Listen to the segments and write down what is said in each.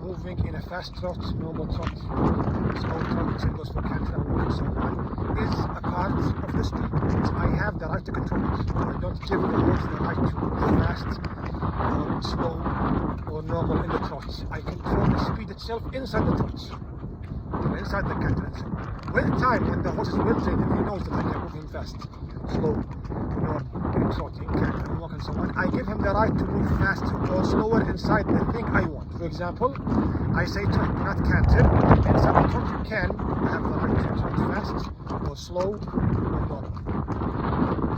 moving in a fast trot, normal trot, slow trot, which goes for canter and so on, is a part of the speed. I have the right to control it. I don't give the horse the right to move fast or slow or normal in the trot. I control the speed itself inside the trot, inside the canter and so on. With time, when the horse is well trained and he knows that I can move him fast, slow, normal, trotting, canter, walk and so on, I give him the right to move faster or slower inside the thing I want. For example, I say trot, not canter. Inside the trot you can have the right to trot fast or slow or normal.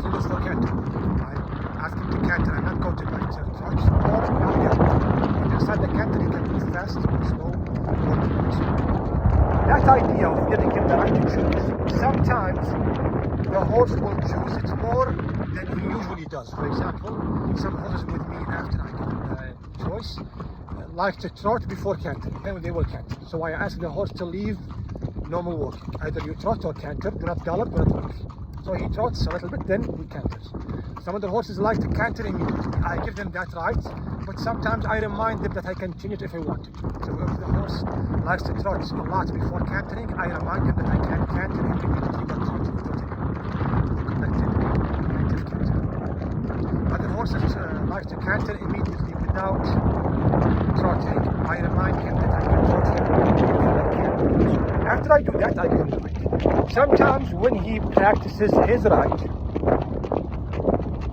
So this for canter. I ask him to canter and not go to right trot or but inside the canter you can move fast or slow or normal. That idea of giving him the right to choose, sometimes the horse will choose it more than he usually does. For example, some horses with me, after I give them the choice, like to trot before canter, then they will canter. So I ask the horse to leave normal walking. Either you trot or canter, do not gallop, do not walk. So he trots a little bit, then he canters. Some of the horses like to canter immediately. I give them that right, but sometimes I remind them that I can change it if I want to. So if the horse likes to trot a lot before cantering, I remind him that I can canter him immediately when trotting. Other horses like to canter immediately without trotting. I remind him that I can trot him. After I do that, I give him the right. Sometimes when he practices his right,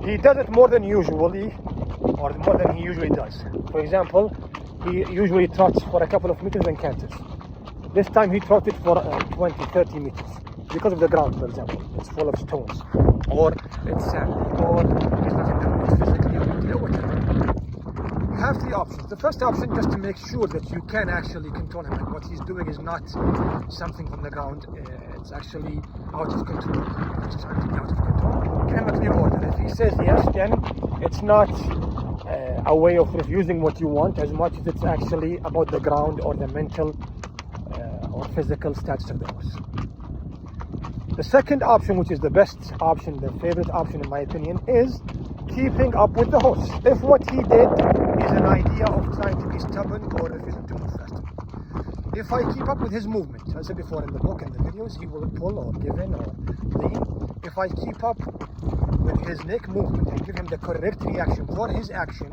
he does it more than usually, or more than he usually does. For example, he usually trots for a couple of meters and canters. This time he trotted for 20-30 meters because of the ground, for example. It's full of stones, or it's sandy, or he's not in the mood physically or mentally, or whatever. You have three options. The first option, just to make sure that you can actually control him, and what he's doing is not something from the ground, it's actually out of control. He's trying to be out of control. Give him a clear order. If he says yes, then it's not a way of refusing what you want as much as it's actually about the ground or the mental or physical status of the horse. The second option, which is the best option, the favorite option in my opinion, is keeping up with the horse. If what he did is an idea of trying to be stubborn or refusing to move faster. If I keep up with his movement, as I said before in the book and the videos, he will pull or give in or lean. If I keep up with his neck movement and give him the correct reaction for his action,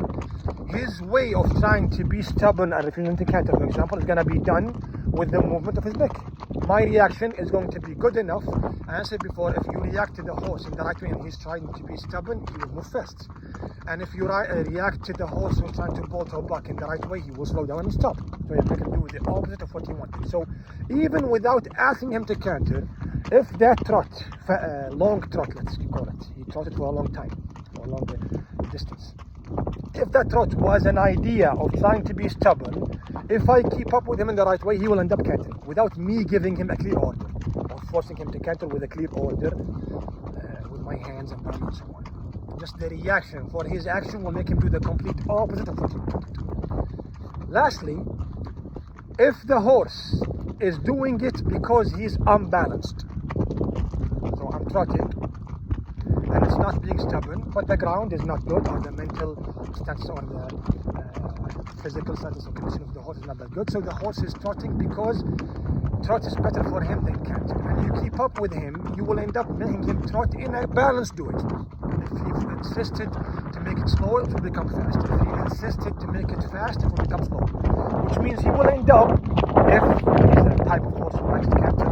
his way of trying to be stubborn and refusing to canter, for example, is going to be done with the movement of his neck. My reaction is going to be good enough. As I said before, if you react to the horse in the right way and he's trying to be stubborn, he will move fast. And if you react to the horse who's trying to bolt or buck in the right way, he will slow down and stop. So you can do the opposite of what you want. So even without asking him to canter, if that trot, long trot, let's call it, he trotted for a long time, for a long distance. If that trot was an idea of trying to be stubborn, if I keep up with him in the right way, he will end up cantering without me giving him a clear order or forcing him to canter with a clear order with my hands and body and so on. Just the reaction for his action will make him do the complete opposite of what he wanted. Lastly, if the horse is doing it because he's unbalanced, so I'm trotting, and it's not being stubborn, but the ground is not good, or the mental status or the physical status or condition of the horse is not that good, so the horse is trotting because trot is better for him than canter, and you keep up with him, you will end up making him trot in a balanced way. If he insisted to make it slow, it will become fast. If he insisted to make it fast, it will become slow, which means he will end up, if he's a type of horse who likes to canter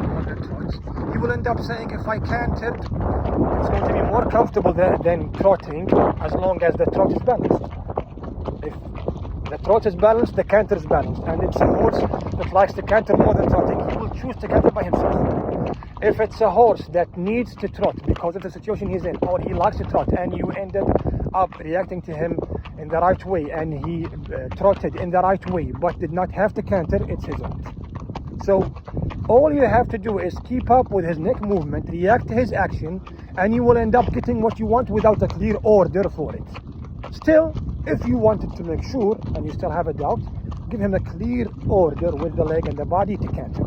more than trots, he will end up saying, if I cantered, it's going to be more comfortable than trotting, as long as the trot is balanced. If the trot is balanced, the canter is balanced, and it's a horse that likes to canter more than trotting, he will choose to canter by himself. If it's a horse that needs to trot because of the situation he's in, or he likes to trot, and you ended up reacting to him in the right way, and he trotted in the right way but did not have to canter, it's his own. So all you have to do is keep up with his neck movement, react to his action, and you will end up getting what you want without a clear order for it. Still, if you wanted to make sure, and you still have a doubt, give him a clear order with the leg and the body to canter.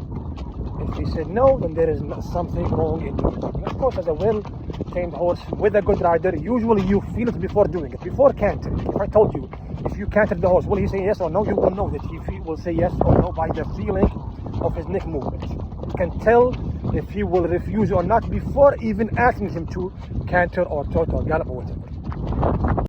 If he said no, then there is something wrong in your trotting. Of course, as a well-trained horse with a good rider, usually you feel it before doing it, before cantering. If I told you, If you canter the horse, will he say yes or no? You will know that he will say yes or no by the feeling of his neck movement. You can tell if he will refuse or not before even asking him to canter or trot or gallop or whatever.